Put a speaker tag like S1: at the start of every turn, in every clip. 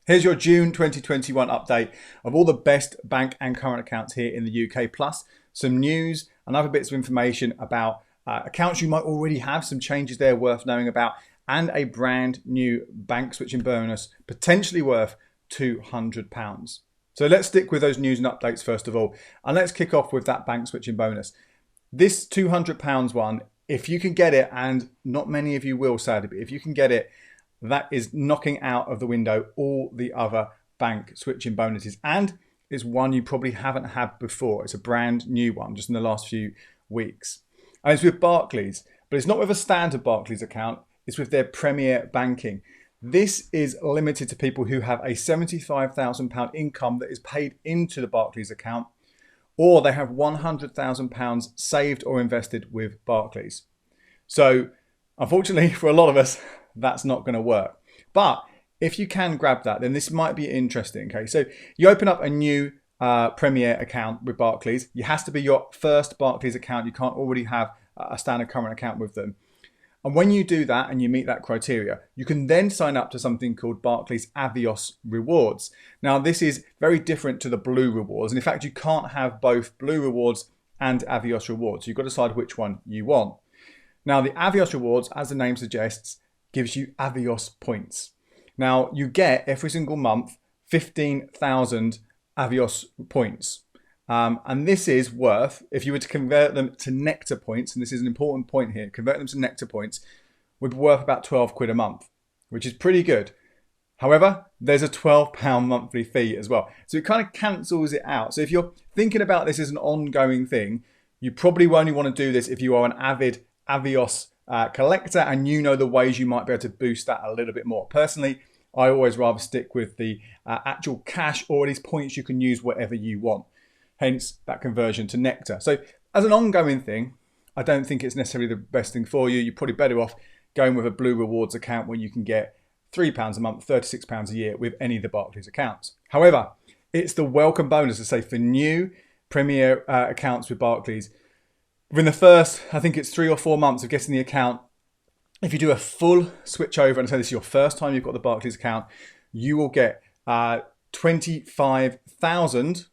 S1: Here's your June 2021 update of all the best bank and current accounts here in the UK, plus some news and other bits of information about accounts you might already have, some changes there worth knowing about, and a brand new bank switching bonus potentially worth £200. So let's stick with those news and updates first of all, and let's kick off with that bank switching bonus. This £200 one, if you can get it, and not many of you will sadly, but if you can get it, that is knocking out of the window all the other bank switching bonuses, and it's one you probably haven't had before. It's a brand new one just in the last few weeks. And it's with Barclays, but it's not with a standard Barclays account, it's with their Premier Banking. This is limited to people who have a £75,000 income that is paid into the Barclays account, or they have £100,000 saved or invested with Barclays. So unfortunately for a lot of us, that's not going to work. But if you can grab that, then this might be interesting. Okay, so you open up a new Premier account with Barclays. It has to be your first Barclays account. You can't already have a standard current account with them. And when you do that and you meet that criteria, you can then sign up to something called Barclays Avios Rewards. Now, this is very different to the Blue Rewards. And in fact, you can't have both Blue Rewards and Avios Rewards. You've got to decide which one you want. Now, the Avios Rewards, as the name suggests, gives you Avios points. Now, you get every single month 15,000 Avios points. And this is worth, if you were to convert them to Nectar points, and this is an important point here, convert them to Nectar points, would be worth about 12 quid a month, which is pretty good. However, there's a £12 monthly fee as well. So it kind of cancels it out. So if you're thinking about this as an ongoing thing, you probably only want to do this if you are an avid Avios collector and you know the ways you might be able to boost that a little bit more. Personally, I always rather stick with the actual cash or these points you can use whatever you want. Hence that conversion to Nectar. So as an ongoing thing, I don't think it's necessarily the best thing for you. You're probably better off going with a Blue Rewards account where you can get £3 a month, £36 a year with any of the Barclays accounts. However, it's the welcome bonus to say for new Premier accounts with Barclays. Within the first, I think it's 3 or 4 months of getting the account, if you do a full switch over and say this is your first time you've got the Barclays account, you will get 25,000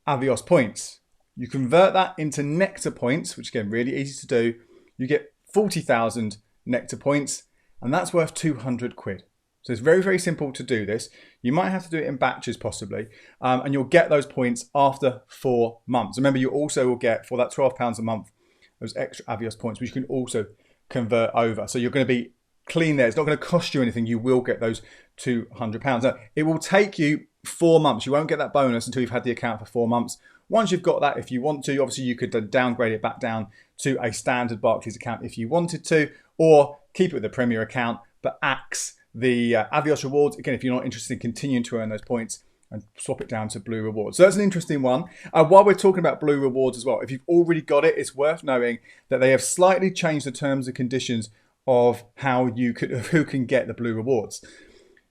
S1: Avios points. You convert that into Nectar points, which again, really easy to do. You get 40,000 Nectar points, and that's worth 200 quid. So it's very, very simple to do this. You might have to do it in batches possibly, and you'll get those points after 4 months. Remember, you also will get, for that £12 a month, those extra Avios points, which you can also convert over. So you're going to be clean there. It's not going to cost you anything. You will get those £200. Now, it will take you 4 months. You won't get that bonus until you've had the account for 4 months. Once you've got that, if you want to, obviously you could then downgrade it back down to a standard Barclays account if you wanted to, or keep it with the Premier account, but axe the Avios Rewards, again, if you're not interested in continuing to earn those points, and swap it down to Blue Rewards. So that's an interesting one. While we're talking about Blue Rewards as well, if you've already got it, it's worth knowing that they have slightly changed the terms and conditions of who can get the Blue Rewards.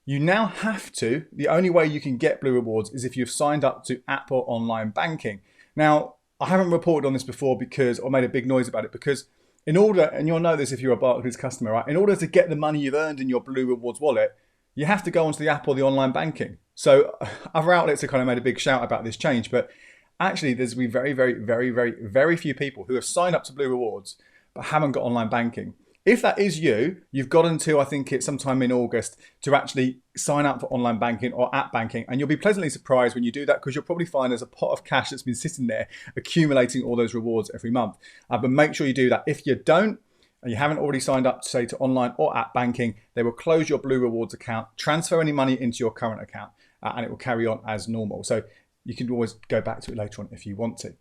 S1: You now have to, the only way you can get Blue Rewards is if you've signed up to app or online banking. Now, I haven't reported on this before or made a big noise about it, because in order, and you'll know this if you're a Barclays customer, right? In order to get the money you've earned in your Blue Rewards wallet, you have to go onto the app or the online banking. So other outlets have kind of made a big shout about this change, but actually there's been very, very, very, very, very few people who have signed up to Blue Rewards but haven't got online banking. If that is you, you've got until, I think it's sometime in August, to actually sign up for online banking or app banking. And you'll be pleasantly surprised when you do that, because you'll probably find there's a pot of cash that's been sitting there accumulating all those rewards every month. But make sure you do that. If you don't, and you haven't already signed up, say, to online or app banking, they will close your Blue Rewards account, transfer any money into your current account, and it will carry on as normal. So you can always go back to it later on if you want to.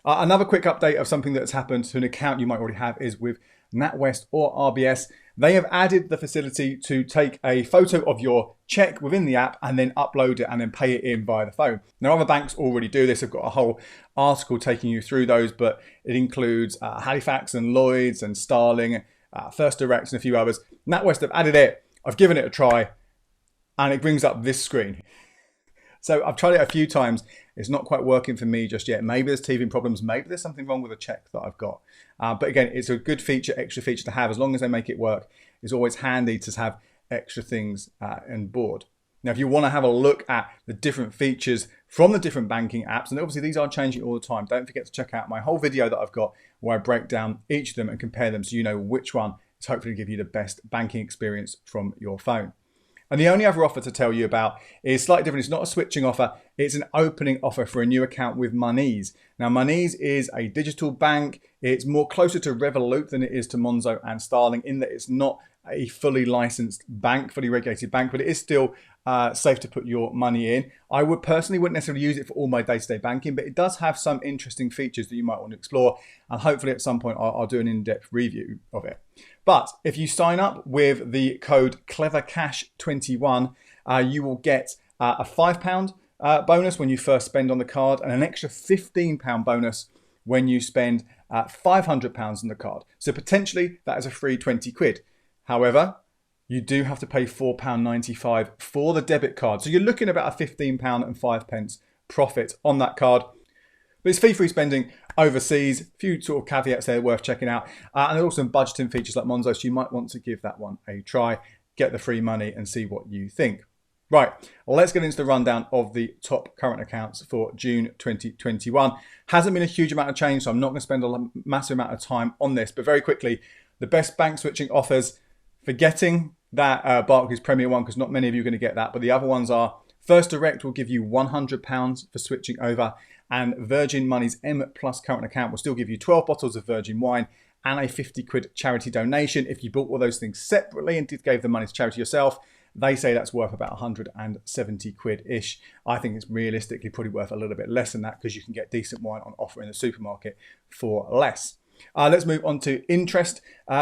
S1: Another quick update of something that's happened to an account you might already have is with Natwest or RBS. They have added the facility to take a photo of your check within the app and then upload it and then pay it in via the phone. Now, other banks already do this. I've got a whole article taking you through those, but it includes Halifax and Lloyds and Starling, First Direct and a few others. Natwest have added it. I've given it a try and it brings up this screen. So I've tried it a few times. It's not quite working for me just yet. Maybe there's teething problems. Maybe there's something wrong with the check that I've got. But again, it's a good feature, extra feature to have. As long as they make it work, it's always handy to have extra things on board. Now, if you want to have a look at the different features from the different banking apps, and obviously these are changing all the time, don't forget to check out my whole video that I've got where I break down each of them and compare them so you know which one is hopefully to give you the best banking experience from your phone. And the only other offer to tell you about is slightly different. It's not a switching offer. It's an opening offer for a new account with Monese. Now, Monese is a digital bank. It's more closer to Revolut than it is to Monzo and Starling in that it's not a fully licensed bank, fully regulated bank, but it is still safe to put your money in. I would personally wouldn't necessarily use it for all my day-to-day banking, but it does have some interesting features that you might want to explore. And hopefully at some point I'll do an in-depth review of it. But if you sign up with the code CleverCash21, you will get a £5 bonus when you first spend on the card and an extra £15 bonus when you spend £500 on the card. So potentially that is a free 20 quid. However, you do have to pay £4.95 for the debit card. So you're looking at about a £15 and 5 pence profit on that card. But it's fee-free spending overseas. A few sort of caveats there worth checking out. And there are also some budgeting features like Monzo, so you might want to give that one a try. Get the free money and see what you think. Right, well, let's get into the rundown of the top current accounts for June 2021. Hasn't been a huge amount of change, so I'm not going to spend a massive amount of time on this. But very quickly, the best bank switching offers, forgetting that Barclays Premier one, because not many of you are going to get that, but the other ones are First Direct will give you £100 for switching over, and Virgin Money's M Plus current account will still give you 12 bottles of virgin wine and a 50 quid charity donation. If you bought all those things separately and gave the money to charity yourself, they say that's worth about 170 quid-ish. I think it's realistically probably worth a little bit less than that because you can get decent wine on offer in the supermarket for less. Let's move on to interest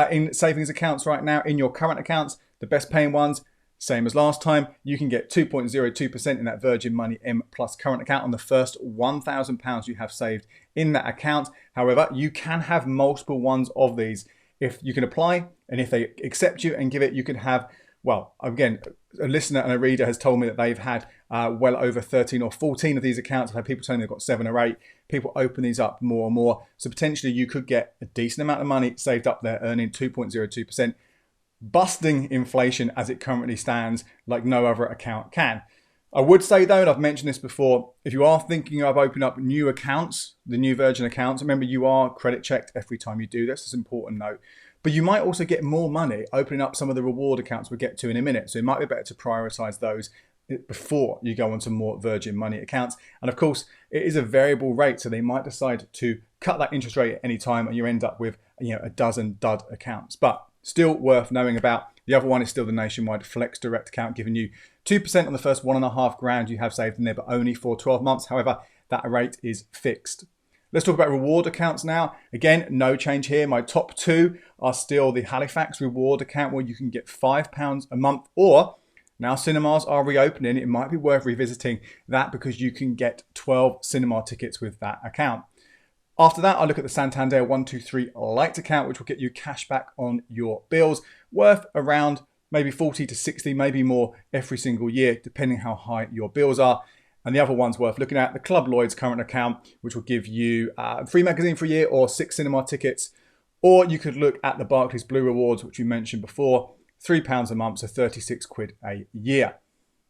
S1: in savings accounts right now. In your current accounts, the best paying ones, same as last time, you can get 2.02% in that Virgin Money M Plus current account on the first £1,000 you have saved in that account. However, you can have multiple ones of these. If you can apply, and if they accept you and give it, you can have, well, again, a listener and a reader has told me that they've had well over 13 or 14 of these accounts. I've had people telling me they've got 7 or 8. People open these up more and more. So potentially you could get a decent amount of money saved up there, earning 2.02%, busting inflation as it currently stands like no other account can. I would say though, and I've mentioned this before, if you are thinking of opening up new accounts, the new Virgin accounts, remember you are credit checked every time you do this. It's an important note. But you might also get more money opening up some of the reward accounts we'll get to in a minute. So it might be better to prioritize those before you go on to more Virgin Money accounts. And of course, it is a variable rate. So they might decide to cut that interest rate at any time and you end up with, a dozen dud accounts. But still worth knowing about. The other one is still the nationwide Flex Direct account, giving you 2% on the first £1.5 you have saved in there, but only for 12 months. However, that rate is fixed. Let's talk about reward accounts now. Again, no change here. My top 2 are still the Halifax reward account where you can get £5 a month, or now cinemas are reopening. It might be worth revisiting that because you can get 12 cinema tickets with that account. After that, I look at the Santander 123 Lite account, which will get you cash back on your bills, worth around maybe 40 to 60, maybe more every single year, depending how high your bills are. And the other one's worth looking at, the Club Lloyd's current account, which will give you a free magazine for a year or 6 cinema tickets. Or you could look at the Barclays Blue Rewards, which we mentioned before, £3 a month, so 36 quid a year.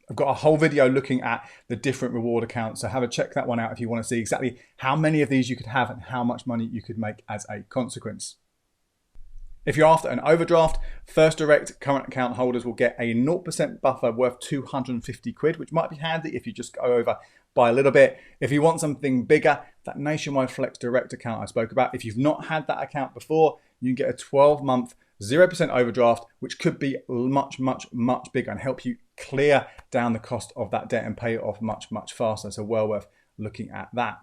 S1: I've got a whole video looking at the different reward accounts, so have a check that one out if you want to see exactly how many of these you could have and how much money you could make as a consequence. If you're after an overdraft, First Direct current account holders will get a 0% buffer worth 250 quid, which might be handy if you just go over by a little bit. If you want something bigger, that nationwide Flex Direct account I spoke about, if you've not had that account before, you can get a 12-month 0% overdraft, which could be much, much, much bigger and help you clear down the cost of that debt and pay it off much, much faster. So well worth looking at that.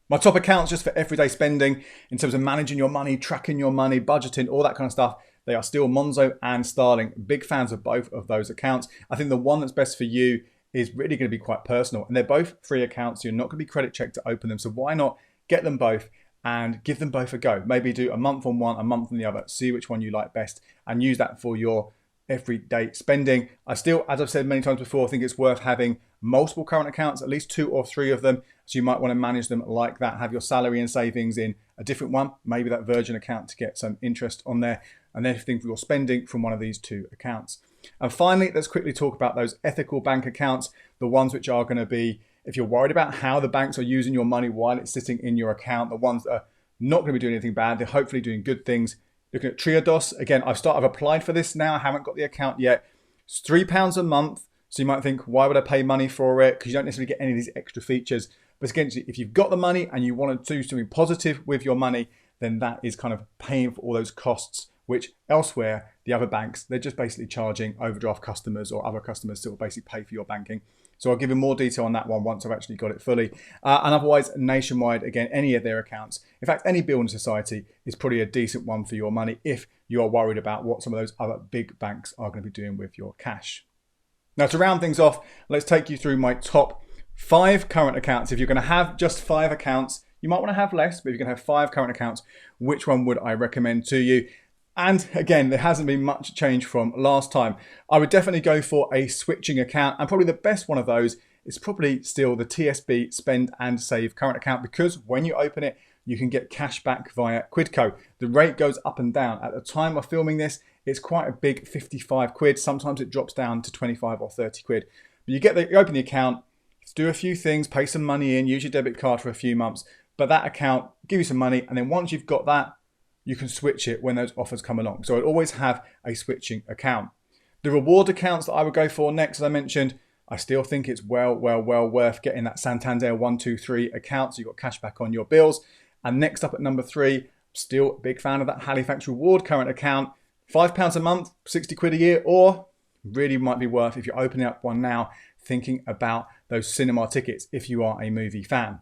S1: My top accounts just for everyday spending in terms of managing your money, tracking your money, budgeting, all that kind of stuff. They are still Monzo and Starling. Big fans of both of those accounts. I think the one that's best for you is really going to be quite personal. And they're both free accounts. So you're not going to be credit checked to open them. So why not get them both and give them both a go? Maybe do a month on one, a month on the other. See which one you like best and use that for your everyday spending. I still, as I've said many times before, think it's worth having multiple current accounts, at least 2 or 3 of them. So you might want to manage them like that. Have your salary and savings in a different one, maybe that Virgin account to get some interest on there, and then everything for your spending from one of these 2 accounts. And finally, let's quickly talk about those ethical bank accounts, the ones which are going to be, if you're worried about how the banks are using your money while it's sitting in your account, the ones that are not going to be doing anything bad, they're hopefully doing good things. Looking at Triodos, again, I've applied for this now, I haven't got the account yet. It's £3 a month, so you might think, why would I pay money for it? Because you don't necessarily get any of these extra features. But again, if you've got the money and you want to do something positive with your money, then that is kind of paying for all those costs, which elsewhere, the other banks, they're just basically charging overdraft customers or other customers to basically pay for your banking. So I'll give you more detail on that one once I've actually got it fully. And otherwise, Nationwide, again, any of their accounts, in fact, any building society is probably a decent one for your money if you are worried about what some of those other big banks are going to be doing with your cash. Now, to round things off, let's take you through my top 5 current accounts. If you're going to have just 5 accounts, you might want to have less, but if you're going to have 5 current accounts, which one would I recommend to you? And again, there hasn't been much change from last time. I would definitely go for a switching account, and probably the best one of those is probably still the TSB Spend and Save current account, because when you open it, you can get cash back via Quidco. The rate goes up and down. At the time of filming this, it's quite a big 55 quid. Sometimes it drops down to 25 or 30 quid. But you open the account, do a few things, pay some money in, use your debit card for a few months, but that account give you some money, and then once you've got that, you can switch it when those offers come along. So I'd always have a switching account. The reward accounts that I would go for next, as I mentioned, I still think it's well worth getting that Santander 123 account, so you've got cash back on your bills. And next up at number 3, still a big fan of that Halifax Reward current account, £5 a month, 60 quid a year, or really might be worth, if you're opening up one now, thinking about those cinema tickets if you are a movie fan.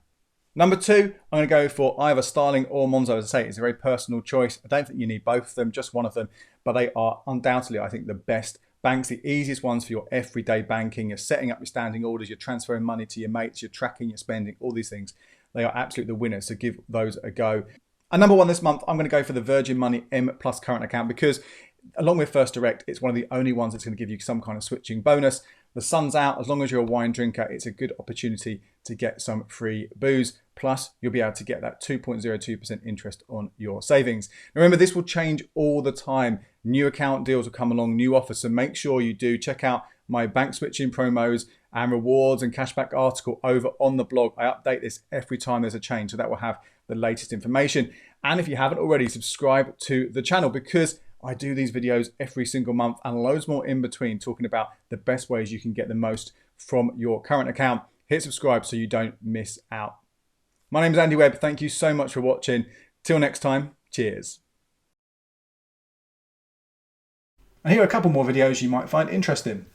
S1: Number 2, I'm going to go for either Starling or Monzo. As I say, it's a very personal choice. I don't think you need both of them, just one of them, but they are undoubtedly, I think, the best banks, the easiest ones for your everyday banking. You're setting up your standing orders, you're transferring money to your mates, you're tracking your spending, all these things. They are absolutely the winners, so give those a go. And number 1 this month, I'm going to go for the Virgin Money M Plus current account, because along with First Direct, it's one of the only ones that's going to give you some kind of switching bonus. The sun's out, as long as you're a wine drinker, it's a good opportunity to get some free booze. Plus, you'll be able to get that 2.02% interest on your savings. Now, remember, this will change all the time. New account deals will come along, new offers, so make sure you do check out my bank switching promos and rewards and cashback article over on the blog. I update this every time there's a change, so that will have the latest information. And if you haven't already, subscribe to the channel, because I do these videos every single month and loads more in between, talking about the best ways you can get the most from your current account. Hit subscribe so you don't miss out. My name is Andy Webb. Thank you so much for watching. Till next time, cheers. And here are a couple more videos you might find interesting.